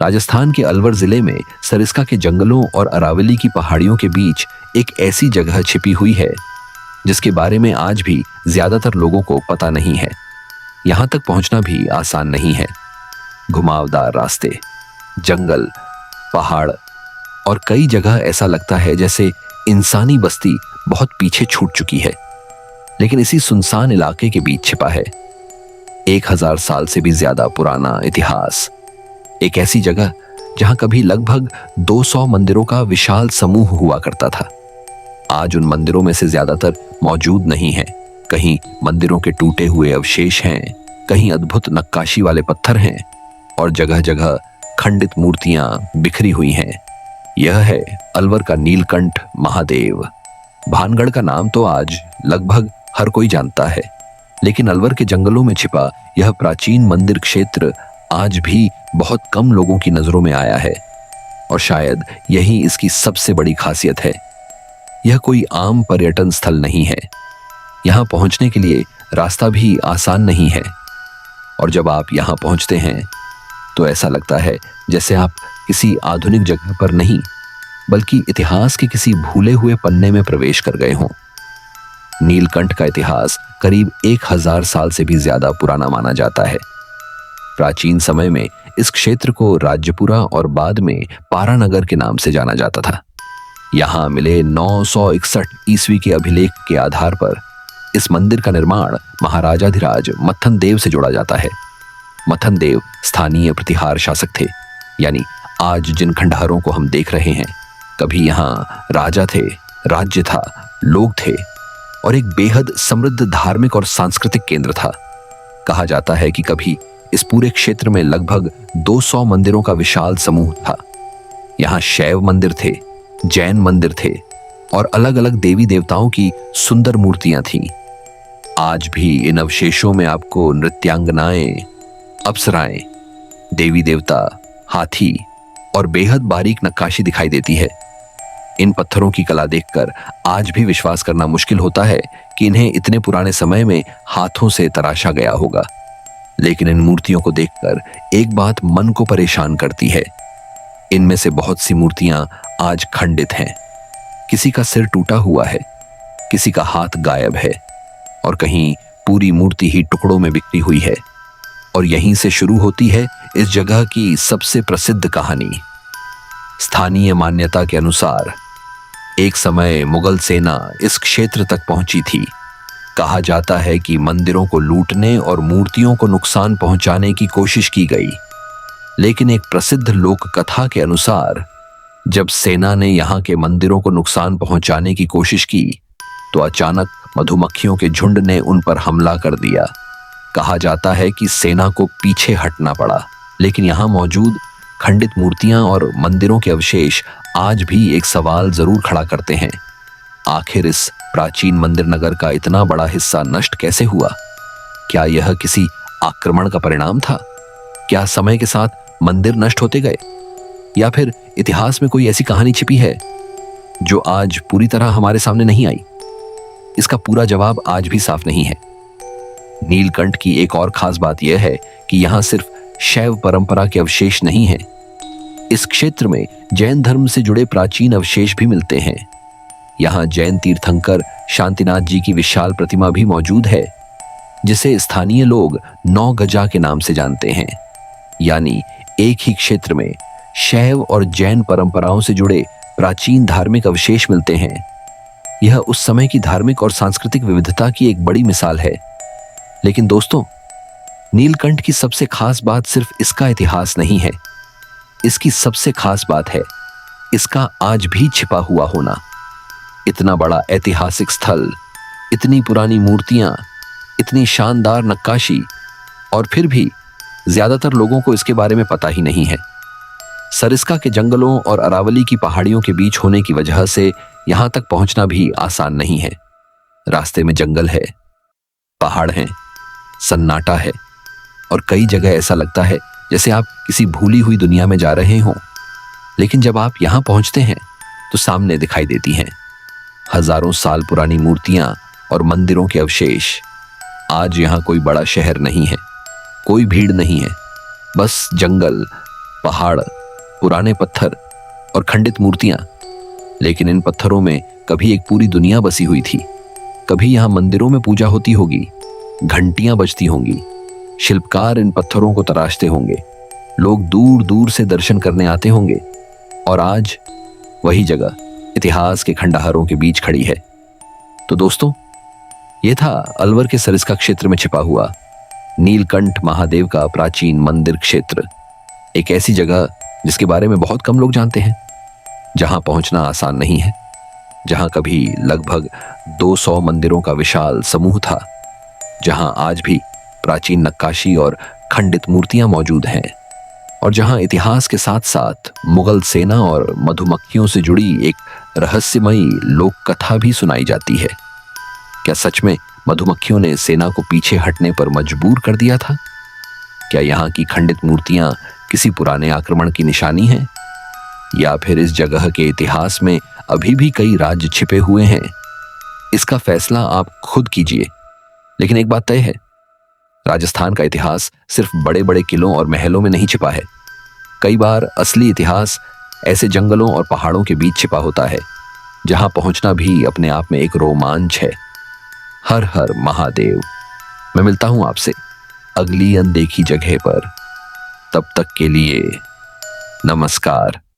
राजस्थान के अलवर जिले में सरिस्का के जंगलों और अरावली की पहाड़ियों के बीच एक ऐसी जगह छिपी हुई है जिसके बारे में आज भी ज्यादातर लोगों को पता नहीं है। यहां तक पहुंचना भी आसान नहीं है। घुमावदार रास्ते, जंगल, पहाड़ और कई जगह ऐसा लगता है जैसे इंसानी बस्ती बहुत पीछे छूट चुकी है। लेकिन इसी सुनसान इलाके के बीच छिपा है 1000 साल से भी ज्यादा पुराना इतिहास। एक ऐसी जगह जहां कभी लगभग 200 मंदिरों का विशाल समूह हुआ करता था। आज उन मंदिरों में से ज्यादातर मौजूद नहीं है। कहीं मंदिरों के टूटे हुए अवशेष हैं, कहीं अद्भुत नक्काशी वाले पत्थर हैं और जगह जगह खंडित मूर्तियां बिखरी हुई हैं। यह है अलवर का नीलकंठ महादेव। भानगढ़ का नाम तो आज लगभग हर कोई जानता है, लेकिन अलवर के जंगलों में छिपा यह प्राचीन मंदिर क्षेत्र आज भी बहुत कम लोगों की नजरों में आया है और शायद यही इसकी सबसे बड़ी खासियत है। यह कोई आम पर्यटन स्थल नहीं है। यहां पहुंचने के लिए रास्ता भी आसान नहीं है और जब आप यहां पहुंचते हैं तो ऐसा लगता है जैसे आप किसी आधुनिक जगह पर नहीं बल्कि इतिहास के किसी भूले हुए पन्ने में प्रवेश कर गए हों। नीलकंठ का इतिहास करीब 1000 साल से भी ज्यादा पुराना माना जाता है। प्राचीन समय में इस क्षेत्र को राज्यपुरा और बाद में पारानगर के नाम से जाना जाता था। यहां मिले 961 ईस्वी के अभिलेख के आधार पर इस मंदिर का निर्माण महाराजाधिराज मत्थन देव से जोड़ा जाता है। मत्थन देव स्थानीय प्रतिहार शासक थे, यानी आज जिन खंडहरों को हम देख रहे हैं, कभी यहां राजा थे, राज्य था, लोग थे और एक बेहद समृद्ध धार्मिक और सांस्कृतिक केंद्र था। कहा जाता है कि कभी इस पूरे क्षेत्र में लगभग 200 मंदिरों का विशाल समूह था। यहां शैव मंदिर थे, जैन मंदिर थे और अलग अलग देवी देवताओं की सुंदर मूर्तियां थीं। आज भी इन अवशेषों में आपको नृत्यांगनाएं, अप्सराएं, देवी देवता, हाथी और बेहद बारीक नक्काशी दिखाई देती है। इन पत्थरों की कला देखकर आज भी विश्वास करना मुश्किल होता है कि इन्हें इतने पुराने समय में हाथों से तराशा गया होगा। लेकिन इन मूर्तियों को देखकर एक बात मन को परेशान करती है। इनमें से बहुत सी मूर्तियां आज खंडित हैं। किसी का सिर टूटा हुआ है, किसी का हाथ गायब है और कहीं पूरी मूर्ति ही टुकड़ों में बिखरी हुई है। और यहीं से शुरू होती है इस जगह की सबसे प्रसिद्ध कहानी। स्थानीय मान्यता के अनुसार एक समय मुगल सेना इस क्षेत्र तक पहुंची थी। कहा जाता है कि मंदिरों को लूटने और मूर्तियों को नुकसान पहुंचाने की कोशिश की गई, लेकिन एक प्रसिद्ध लोक कथा के अनुसार जब सेना ने यहां के मंदिरों को नुकसान पहुंचाने की कोशिश की तो अचानक मधुमक्खियों के झुंड ने उन पर हमला कर दिया। कहा जाता है कि सेना को पीछे हटना पड़ा, लेकिन यहां मौजूद खंडित मूर्तियां और मंदिरों के अवशेष आज भी एक सवाल जरूर खड़ा करते हैं। आखिर इस प्राचीन मंदिर नगर का इतना बड़ा हिस्सा नष्ट कैसे हुआ? क्या यह किसी आक्रमण का परिणाम था? क्या समय के साथ मंदिर नष्ट होते गए या फिर इतिहास में कोई ऐसी कहानी छिपी है जो आज पूरी तरह हमारे सामने नहीं आई? इसका पूरा जवाब आज भी साफ नहीं है। नीलकंठ की एक और खास बात यह है कि यहां सिर्फ शैव परंपरा के अवशेष नहीं हैं। इस क्षेत्र में जैन धर्म से जुड़े प्राचीन अवशेष भी मिलते हैं। यहां जैन तीर्थंकर शांतिनाथ जी की विशाल प्रतिमा भी मौजूद है, जिसे स्थानीय लोग 9 गजा के नाम से जानते हैं। यानी एक ही क्षेत्र में शैव और जैन परंपराओं से जुड़े प्राचीन धार्मिक अवशेष मिलते हैं। यह उस समय की धार्मिक और सांस्कृतिक विविधता की एक बड़ी मिसाल है। लेकिन दोस्तों, नीलकंठ की सबसे खास बात सिर्फ इसका इतिहास नहीं है। इसकी सबसे खास बात है इसका आज भी छिपा हुआ होना। इतना बड़ा ऐतिहासिक स्थल, इतनी पुरानी मूर्तियां, इतनी शानदार नक्काशी और फिर भी ज्यादातर लोगों को इसके बारे में पता ही नहीं है। सरिस्का के जंगलों और अरावली की पहाड़ियों के बीच होने की वजह से यहां तक पहुंचना भी आसान नहीं है। रास्ते में जंगल है, पहाड़ हैं, सन्नाटा है और कई जगह ऐसा लगता है जैसे आप किसी भूली हुई दुनिया में जा रहे हों। लेकिन जब आप यहां पहुंचते हैं तो सामने दिखाई देती हैं हजारों साल पुरानी मूर्तियां और मंदिरों के अवशेष। आज यहां कोई बड़ा शहर नहीं है, कोई भीड़ नहीं है, बस जंगल, पहाड़, पुराने पत्थर और खंडित मूर्तियां। लेकिन इन पत्थरों में कभी एक पूरी दुनिया बसी हुई थी। कभी यहां मंदिरों में पूजा होती होगी, घंटियां बजती होंगी, शिल्पकार इन पत्थरों को तराशते होंगे, लोग दूर दूर से दर्शन करने आते होंगे। और आज वही जगह इतिहास के खंडहरों के बीच खड़ी है। तो दोस्तों, यह था अलवर के सरिस्का क्षेत्र में छिपा हुआ नीलकंठ महादेव का प्राचीन मंदिर क्षेत्र। एक ऐसी जगह जिसके बारे में बहुत कम लोग जानते हैं, जहां पहुंचना आसान नहीं है, जहां कभी लगभग 200 मंदिरों का विशाल समूह था, जहां आज भी प्राचीन नक्काशी और खंडित मूर्तियां मौजूद हैं, और जहां इतिहास के साथ साथ मुगल सेना और मधुमक्खियों से जुड़ी एक रहस्यमयी लोक कथा भी सुनाई जाती है। क्या सच में मधुमक्खियों ने सेना को पीछे हटने पर मजबूर कर दिया था? क्या यहाँ की खंडित मूर्तियां किसी पुराने आक्रमण की निशानी हैं? या फिर इस जगह के इतिहास में अभी भी कई राज छिपे हुए हैं? इसका फैसला आप खुद कीजिए। लेकिन एक बात तय है, राजस्थान का इतिहास सिर्फ बड़े बड़े किलों और महलों में नहीं छिपा है। कई बार असली इतिहास ऐसे जंगलों और पहाड़ों के बीच छिपा होता है, जहां पहुंचना भी अपने आप में एक रोमांच है। हर हर महादेव। मैं मिलता हूं आपसे अगली अनदेखी जगह पर। तब तक के लिए नमस्कार।